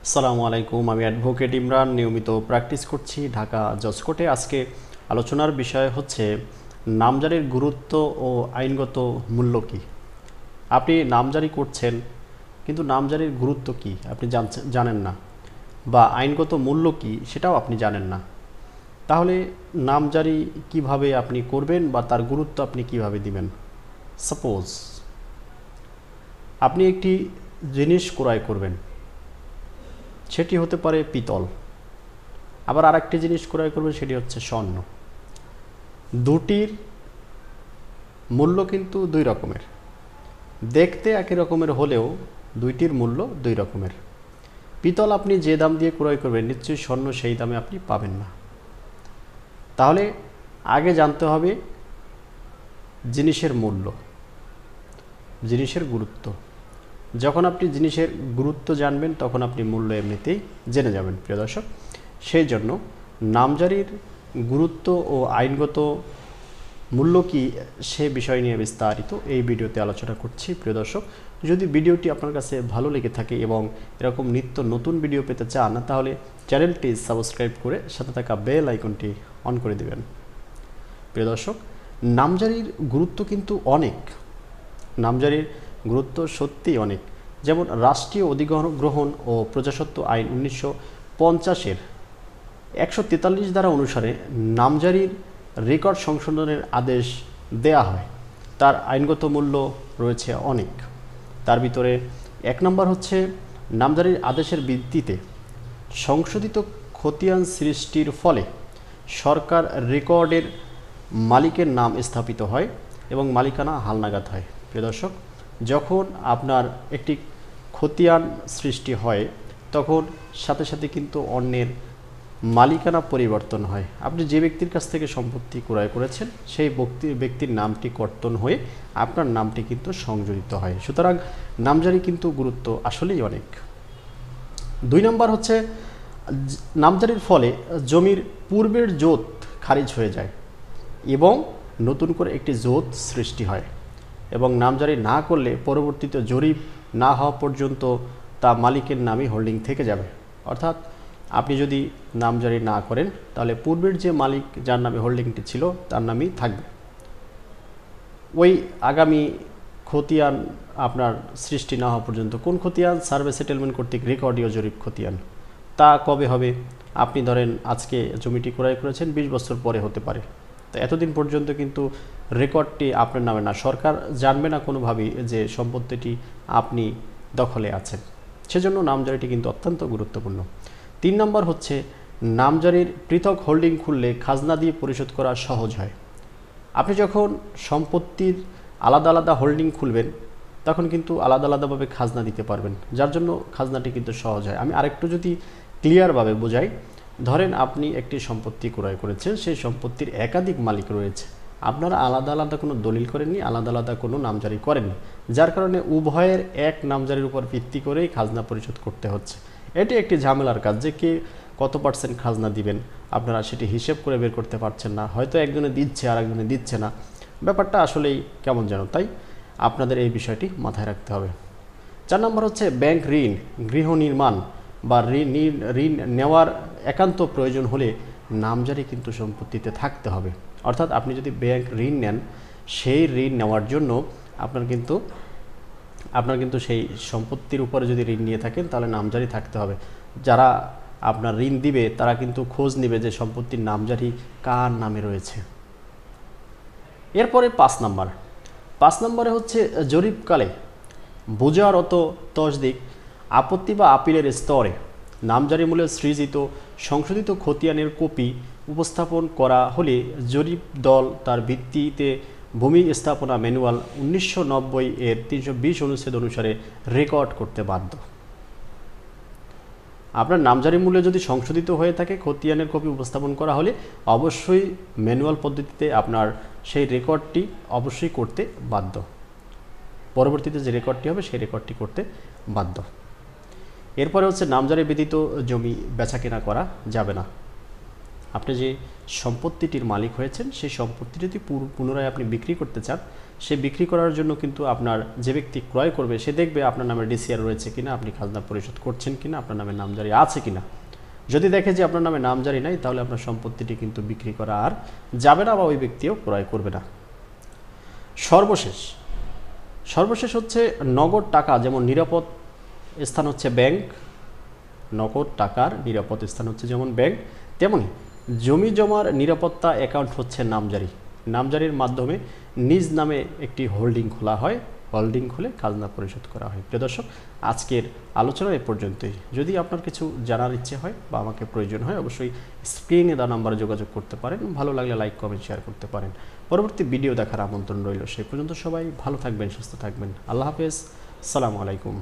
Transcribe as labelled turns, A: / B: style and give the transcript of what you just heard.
A: আসসালামু আলাইকুম। আমি অ্যাডভোকেট ইমরান নিয়মিত প্র্যাকটিস করছি ঢাকা জজ কোর্টে। আজকে আলোচনার বিষয় হচ্ছে নামজারির গুরুত্ব ও আইনগত মূল্য কী। আপনি নামজারি করছেন কিন্তু নামজারির গুরুত্ব কী আপনি জানেন না, বা আইনগত মূল্য কী সেটাও আপনি জানেন না। তাহলে নামজারি কিভাবে আপনি করবেন বা তার গুরুত্ব আপনি কিভাবে দিবেন? সাপোজ আপনি একটি জিনিস ক্রয় করবেন, সেটি হতে পারে পিতল, আবার আরেকটি জিনিস ক্রয় করবেন সেটি হচ্ছে স্বর্ণ। দুটির মূল্য কিন্তু দুই রকমের, দেখতে একই রকমের হলেও দুইটির মূল্য দুই রকমের। পিতল আপনি যে দাম দিয়ে ক্রয় করবেন নিশ্চয়ই স্বর্ণ সেই দামে আপনি পাবেন না। তাহলে আগে জানতে হবে জিনিসের মূল্য, জিনিসের গুরুত্ব। যখন আপনি জিনিসের গুরুত্ব জানবেন তখন আপনি মূল্য এমনিতেই জেনে যাবেন প্রিয় দর্শক। সেই জন্য নামজারির গুরুত্ব ও আইনগত মূল্য কী সে বিষয় নিয়ে বিস্তারিত এই ভিডিওতে আলোচনা করছি প্রিয় দর্শক। যদি ভিডিওটি আপনার কাছে ভালো লেগে থাকে এবং এরকম নিত্য নতুন ভিডিও পেতে চান তাহলে চ্যানেলটি সাবস্ক্রাইব করে সাথে থাকা বেল আইকনটি অন করে দেবেন। প্রিয় দর্শক, নামজারির গুরুত্ব কিন্তু অনেক, নামজারির গুরুত্ব সত্যিই অনেক। যেমন রাষ্ট্রীয় অধিগ্রহণ ও প্রজাস্বত্ব আইন 1950-এর 143 ধারা অনুসারে নামজারির রেকর্ড সংশোধনের আদেশ দেয়া হয়। তার আইনগত মূল্য রয়েছে অনেক। তার ভিতরে 1 নম্বর হচ্ছে নামজারির আদেশের ভিত্তিতে সংশোধিত খতিয়ান সৃষ্টির ফলে সরকার রেকর্ডের মালিকের নাম স্থাপিত হয় এবং মালিকানা হালনাগাদ হয়। প্রিয় দর্শক, যখন আপনার একটি খতিয়ান সৃষ্টি হয় তখন সাথে সাথে কিন্তু অন্যের মালিকানা পরিবর্তন হয়। আপনি যে ব্যক্তির কাছ থেকে সম্পত্তি ক্রয় করেছেন সেই ব্যক্তির নামটি কর্তন হয়ে আপনার নামটি কিন্তু সংযোজিত হয়। সুতরাং নামজারি কিন্তু গুরুত্ব আসলেই অনেক। 2 নম্বর হচ্ছে নামজারির ফলে জমির পূর্বের জোত খারিজ হয়ে যায় এবং নতুন করে একটি জোত সৃষ্টি হয়, এবং নামজারি না করলে পরবর্তীতে জরিপ না হওয়া পর্যন্ত তা মালিকের নামে হোল্ডিং থেকে যাবে। অর্থাৎ আপনি যদি নামজারি না করেন তাহলে পূর্বের যে মালিক যার নামে হোল্ডিংটি ছিল তার নামেই থাকবে। ওই আগামী খতিয়ান আপনার সৃষ্টি না হওয়া পর্যন্ত, কোন খতিয়ান? সার্ভে সেটেলমেন্ট কর্তৃক রেকর্ডীয় জরিপ খতিয়ান। তা কবে হবে? আপনি ধরেন আজকে জমিটি ক্রয় করেছেন, 20 বছর পরে হতে পারে। তো এতদিন পর্যন্ত কিন্তু রেকর্ডটি আপনার নামে না, সরকার জানবে না কোনোভাবেই যে সম্পত্তিটি আপনি দখলে আছেন। সেজন্য নামজারিটি কিন্তু অত্যন্ত গুরুত্বপূর্ণ। 3 নম্বর হচ্ছে নামজারির পৃথক হোল্ডিং খুললে খাজনা দিয়ে পরিশোধ করা সহজ হয়। আপনি যখন সম্পত্তির আলাদা আলাদা হোল্ডিং খুলবেন তখন কিন্তু আলাদা আলাদাভাবে খাজনা দিতে পারবেন, যার জন্য খাজনাটি কিন্তু সহজ হয়। আমি আরেকটু যদি ক্লিয়ারভাবে বোঝাই, ধরেন আপনি একটি সম্পত্তি ক্রয় করেছেন, সেই সম্পত্তির একাধিক মালিক রয়েছে, আপনারা আলাদা আলাদা কোনো দলিল করেননি, আলাদা আলাদা কোনো নামজারি করেননি, যার কারণে উভয়ের এক নামজারির উপর ভিত্তি করেই খাজনা পরিশোধ করতে হচ্ছে। এটি একটি ঝামেলার কাজ যে কে কত % খাজনা দিবেন আপনারা সেটি হিসেব করে বের করতে পারছেন না, হয়তো একজনে দিচ্ছে আর একজনে দিচ্ছে না, ব্যাপারটা আসলেই কেমন যেন। তাই আপনাদের এই বিষয়টি মাথায় রাখতে হবে। 4 নম্বর হচ্ছে ব্যাংক ঋণ, গৃহ নির্মাণ বা ঋণ নেওয়ার একান্ত প্রয়োজন হলে নামজারি কিন্তু সম্পত্তিতে থাকতে হবে। অর্থাৎ আপনি যদি ব্যাংক ঋণ নেন, সেই ঋণ নেওয়ার জন্য আপনার কিন্তু সেই সম্পত্তির উপরে যদি ঋণ নিয়ে থাকেন তাহলে নামজারি থাকতে হবে। যারা আপনার ঋণ দিবে তারা কিন্তু খোঁজ নেবে যে সম্পত্তির নামজারি কার নামে রয়েছে। এরপরে 5 নম্বরে হচ্ছে জরিপকালে বোঝারত তসদিক, আপত্তি বা আপিলের স্তরে নামজারি মূলে সৃজিত সংশোধিত খতিয়ানের কপি উপস্থাপন করা হলে জরিপ দল তার ভিত্তিতে ভূমি স্থাপনা ম্যানুয়াল 1990-এর 320 অনুচ্ছেদ অনুসারে রেকর্ড করতে বাধ্য। আপনার নামজারি মূল্য যদি সংশোধিত হয়ে থাকে, খতিয়ানের কপি উপস্থাপন করা হলে অবশ্যই ম্যানুয়াল পদ্ধতিতে আপনার সেই রেকর্ডটি অবশ্যই করতে বাধ্য। পরবর্তীতে যে রেকর্ডটি হবে সেই রেকর্ডটি করতে বাধ্য। এরপরে হচ্ছে নামজারি ব্যতীত জমি বেচাকেনা করা যাবে না। আপনি যে সম্পত্তিটির মালিক হয়েছেন সেই সম্পত্তি যদি পুনরায় আপনি বিক্রি করতে চান, সে বিক্রি করার জন্য কিন্তু আপনার যে ব্যক্তি ক্রয় করবে সে দেখবে আপনার নামে ডিসিআর রয়েছে কিনা, আপনি খাজনা পরিশোধ করছেন কিনা, আপনার নামে নামজারি আছে কিনা। যদি দেখে যে আপনার নামে নামজারি নাই, তাহলে আপনার সম্পত্তিটি কিন্তু বিক্রি করা আর যাবে না বা ওই ব্যক্তিও ক্রয় করবে না। সর্বশেষ হচ্ছে নগদ টাকা, যেমন নিরাপদ স্থান হচ্ছে ব্যাংক, নগদ টাকার নিরাপদ স্থান হচ্ছে যেমন ব্যাংক, তেমনি জমি জমার নিরাপত্তা অ্যাকাউন্ট হচ্ছে নামজারি। নামজারির মাধ্যমে নিজ নামে একটি হোল্ডিং খোলা হয়, হোল্ডিং খুলে খাজনা পরিশোধ করা হয়। প্রিয় দর্শক, আজকের আলোচনা এ পর্যন্তই। যদি আপনার কিছু জানার ইচ্ছে হয় বা আমাকে প্রয়োজন হয়, অবশ্যই স্ক্রিনে দেওয়া নাম্বারে যোগাযোগ করতে পারেন। ভালো লাগলে লাইক, কমেন্ট, শেয়ার করতে পারেন। পরবর্তী ভিডিও দেখার আমন্ত্রণ রইল। সেই পর্যন্ত সবাই ভালো থাকবেন, সুস্থ থাকবেন। আল্লাহ হাফেজ, আসসালামু আলাইকুম।